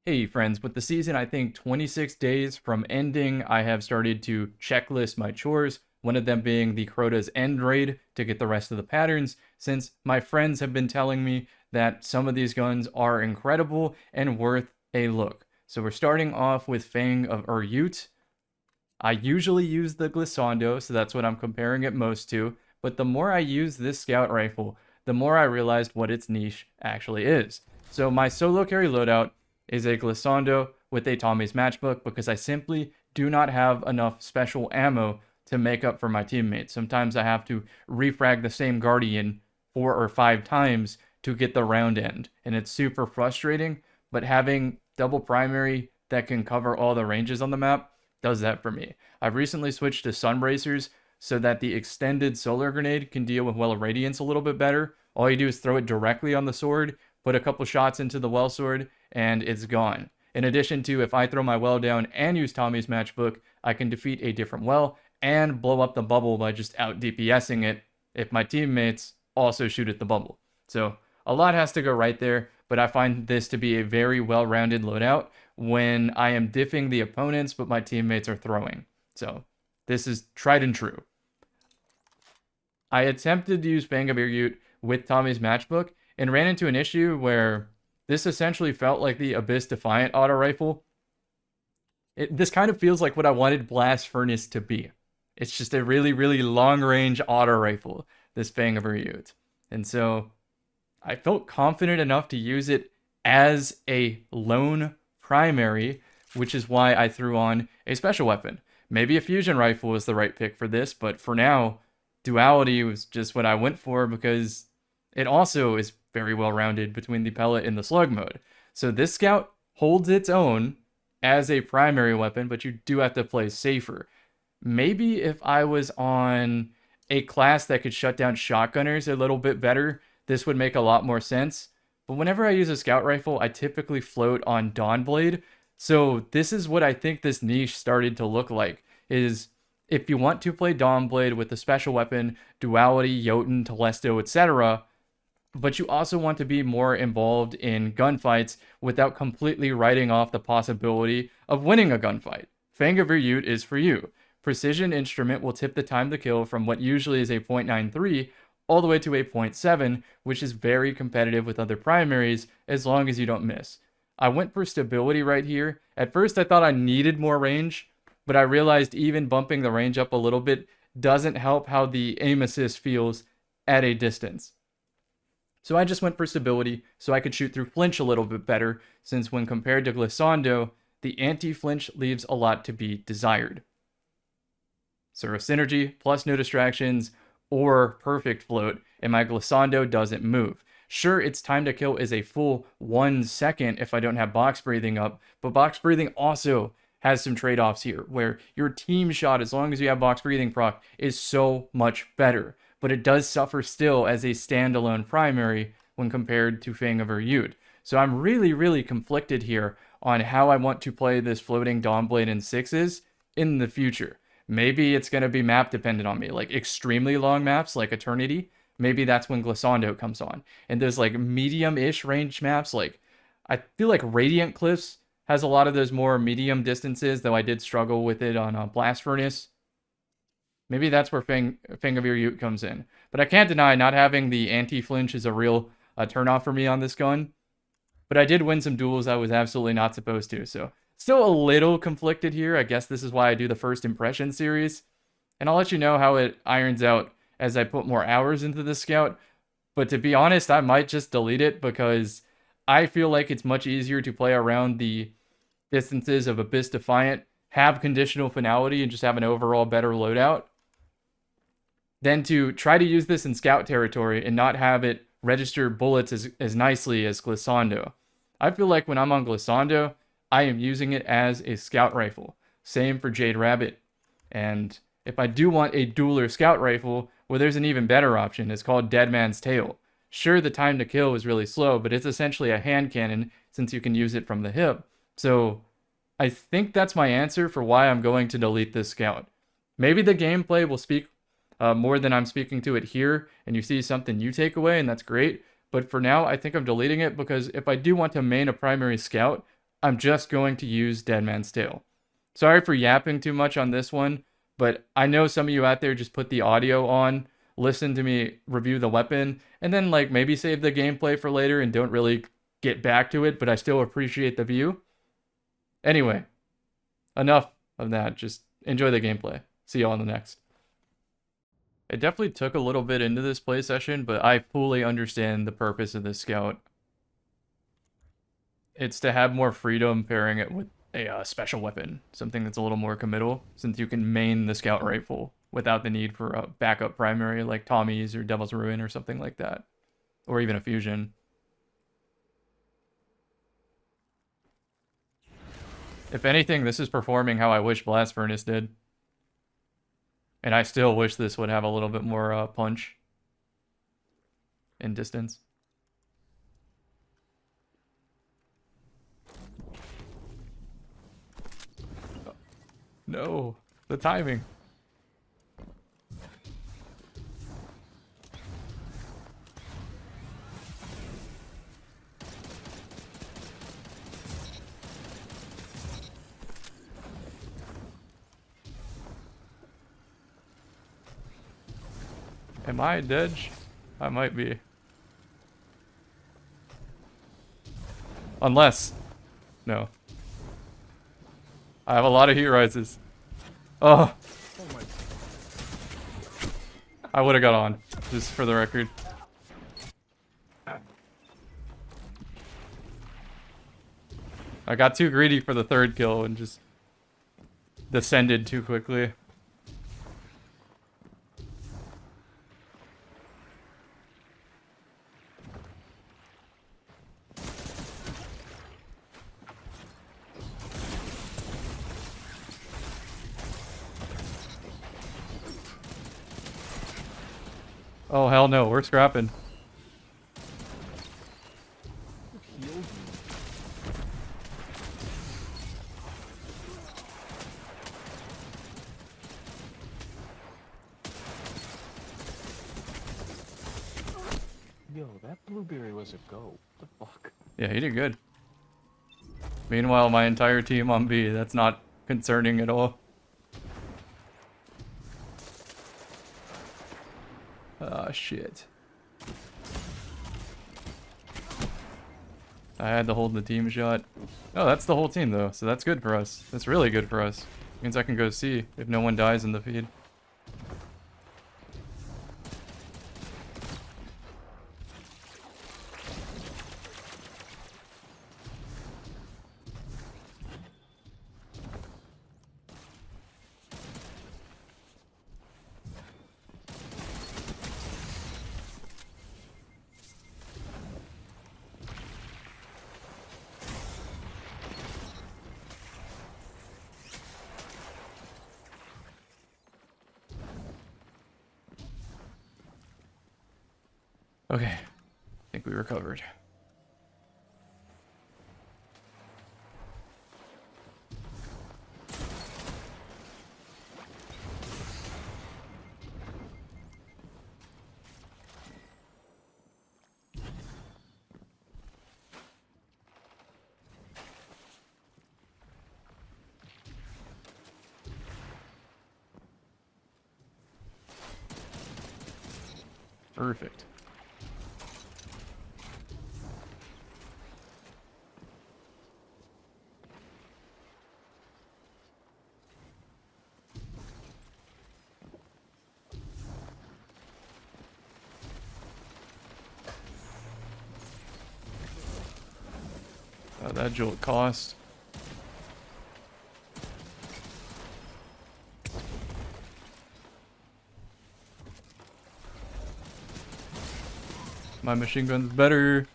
Hey friends, with the season I think 26 days from ending, I have started to checklist my chores, one of them being the Crota's End raid to get the rest of the patterns, since my friends have been telling me that some of these guns are incredible and worth a look. So we're starting off with Fang of Ir Yt. I usually use the Glissando, so that's what I'm comparing it most to, but the more I use this scout rifle, the more I realized what its niche actually is. So my solo carry loadout is a Glissando with a Tommy's matchbook because I simply do not have enough special ammo to make up for my teammates. Sometimes I have to refrag the same Guardian 4 or 5 times to get the round end, and it's super frustrating, but having double primary that can cover all the ranges on the map does that for me. I've recently switched to sun bracers so that the extended solar grenade can deal with well radiance a little bit better. All you do is throw it directly on the sword, put a couple shots into the well sword, and it's gone. In addition to, if I throw my well down and use Tommy's matchbook, I can defeat a different well and blow up the bubble by just out DPSing it if my teammates also shoot at the bubble. So a lot has to go right there, but I find this to be a very well-rounded loadout when I am diffing the opponents, but my teammates are throwing. So this is tried and true. I attempted to use Fang of Ir Yt with Tommy's matchbook and ran into an issue where this essentially felt like the Abyss Defiant auto rifle. This kind of feels like what I wanted Blast Furnace to be. It's just a really, really long-range auto rifle, this Fang of Ir Yt. And so I felt confident enough to use it as a lone primary, which is why I threw on a special weapon. Maybe a fusion rifle was the right pick for this, but for now, duality was just what I went for because it also is very well rounded between the pellet and the slug mode. So this scout holds its own as a primary weapon, but you do have to play safer. Maybe if I was on a class that could shut down shotgunners a little bit better, this would make a lot more sense. But whenever I use a scout rifle, I typically float on Dawnblade. So this is what I think this niche started to look like, is if you want to play Dawnblade with a special weapon, duality, Jotun, Telesto, etc., but you also want to be more involved in gunfights without completely writing off the possibility of winning a gunfight, Fang of Ir Yt is for you. Precision Instrument will tip the time to kill from what usually is a 0.93 all the way to a 0.7, which is very competitive with other primaries as long as you don't miss. I went for stability right here. At first I thought I needed more range, but I realized even bumping the range up a little bit doesn't help how the aim assist feels at a distance. So I just went for stability so I could shoot through flinch a little bit better, since when compared to Glissando, the anti-flinch leaves a lot to be desired. Zero synergy, plus no distractions, or perfect float, and my Glissando doesn't move. Sure, its time to kill is a full 1 second if I don't have box breathing up, but box breathing also has some trade-offs here, where your team shot, as long as you have box breathing proc, is so much better. But it does suffer still as a standalone primary when compared to Fang of Ir Yt. So I'm really, really conflicted here on how I want to play this floating Dawnblade in 6s in the future. Maybe it's going to be map dependent on me, like extremely long maps like Eternity. Maybe that's when Glissando comes on. And those like medium-ish range maps, like I feel like Radiant Cliffs has a lot of those more medium distances, though I did struggle with it on Blast Furnace. Maybe that's where Fang of Ir Yt comes in. But I can't deny not having the anti-flinch is a real turnoff for me on this gun. But I did win some duels I was absolutely not supposed to, so still a little conflicted here. I guess this is why I do the first impression series. And I'll let you know how it irons out as I put more hours into this scout. But to be honest, I might just delete it because I feel like it's much easier to play around the distances of Abyss Defiant, have conditional finality, and just have an overall better loadout, than to try to use this in scout territory and not have it register bullets as nicely as Glissando. I feel like when I'm on Glissando, I am using it as a scout rifle. Same for Jade Rabbit. And if I do want a dueler scout rifle, well, there's an even better option. It's called Dead Man's Tail. Sure, the time to kill is really slow, but it's essentially a hand cannon since you can use it from the hip. So I think that's my answer for why I'm going to delete this scout. Maybe the gameplay will speak more than I'm speaking to it here, and you see something you take away, and that's great. But for now, I think I'm deleting it because if I do want to main a primary scout, I'm just going to use Dead Man's Tale. Sorry for yapping too much on this one, but I know some of you out there just put the audio on, listen to me review the weapon, and then like maybe save the gameplay for later and don't really get back to it, but I still appreciate the view. Anyway, enough of that. Just enjoy the gameplay. See y'all in the next. It definitely took a little bit into this play session, but I fully understand the purpose of this scout. It's to have more freedom pairing it with a special weapon, something that's a little more committal, since you can main the scout rifle without the need for a backup primary like Tommy's or Devil's Ruin or something like that, or even a fusion. If anything, this is performing how I wish Blast Furnace did. And I still wish this would have a little bit more punch and distance. No, the timing. Am I dead? I might be. Unless. No. I have a lot of heat rises. Oh. I would have got on, just for the record. I got too greedy for the third kill and just descended too quickly. Oh, hell no, we're scrapping. Yo, that blueberry was a go. What the fuck? Yeah, he did good. Meanwhile, my entire team on B, that's not concerning at all. Ah, shit. I had to hold the team shot. Oh, that's the whole team, though, so that's good for us. That's really good for us. Means I can go C if no one dies in the feed. Okay, I think we recovered. Perfect. That jolt cost. My machine gun's better.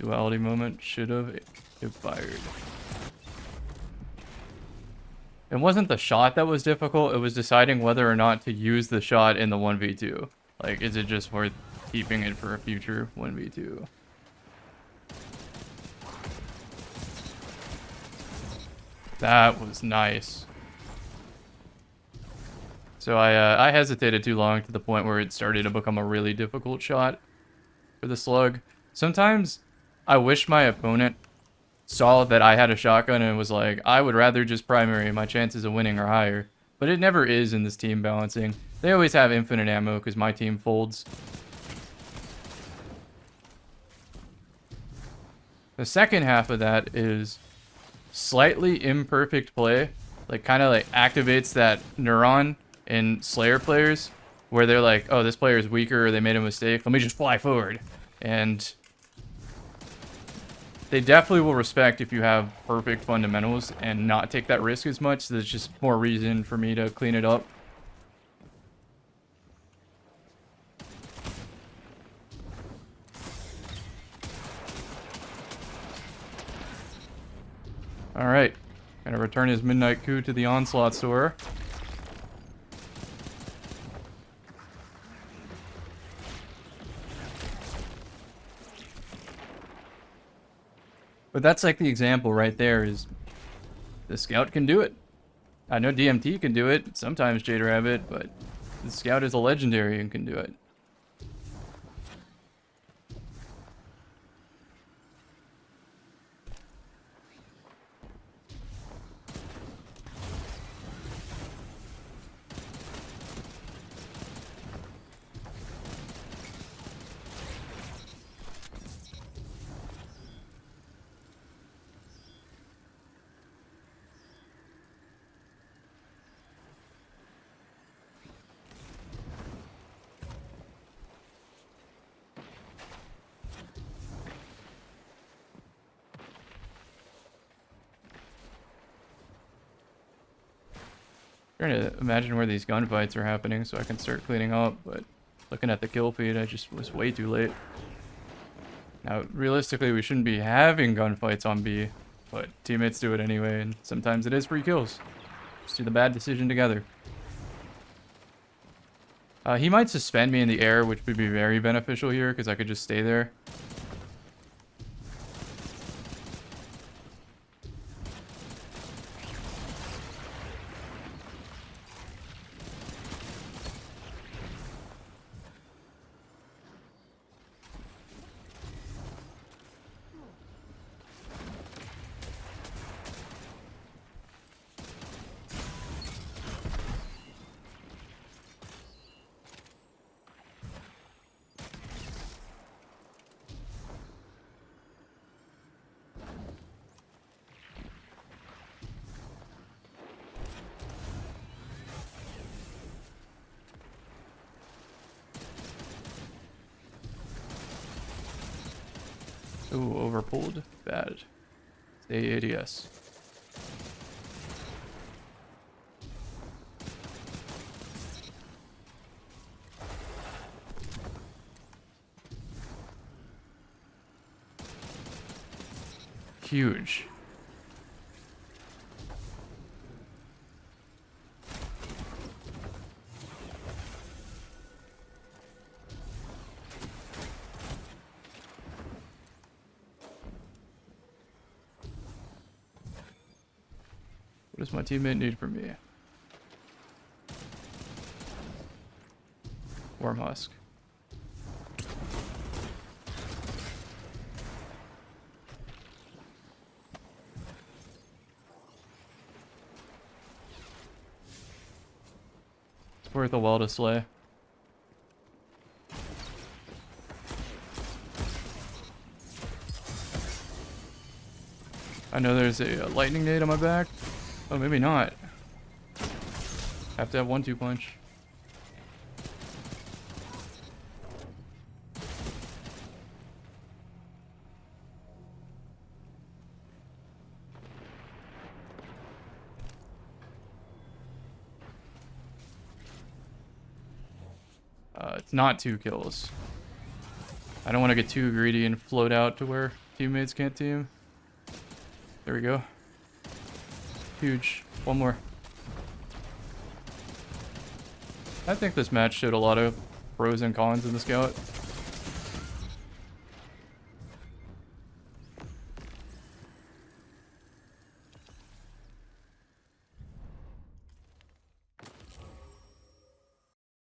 Duality moment. Should have if fired. It wasn't the shot that was difficult. It was deciding whether or not to use the shot in the 1v2. Like, is it just worth keeping it for a future 1v2? That was nice. So I hesitated too long to the point where it started to become a really difficult shot for the slug. Sometimes I wish my opponent saw that I had a shotgun and was like, I would rather just primary, my chances of winning are higher. But it never is in this team balancing. They always have infinite ammo because my team folds. The second half of that is slightly imperfect play. Like, kind of like activates that neuron in Slayer players where they're like, oh, this player is weaker or they made a mistake. Let me just fly forward. And they definitely will respect if you have perfect fundamentals and not take that risk as much. So there's just more reason for me to clean it up. Alright. Gonna return his Midnight Coup to the Onslaught store. But that's like the example right there is the Scout can do it. I know DMT can do it, sometimes Jade Rabbit, but the Scout is a legendary and can do it. Trying to imagine where these gunfights are happening so I can start cleaning up, but looking at the kill feed, I just was way too late. Now, realistically, we shouldn't be having gunfights on B, but teammates do it anyway, and sometimes it is free kills. Just do the bad decision together. He might suspend me in the air, which would be very beneficial here, because I could just stay there. Ooh, overpulled. Bad. Stay ADS. Huge. What does my teammate need from me? Worm Husk. It's worth a while to slay. I know there's a lightning nade on my back. Oh, maybe not. Have to have 1-2 punch. It's not 2 kills. I don't want to get too greedy and float out to where teammates can't team. There we go. Huge. One more. I think this match showed a lot of pros and cons in the scout.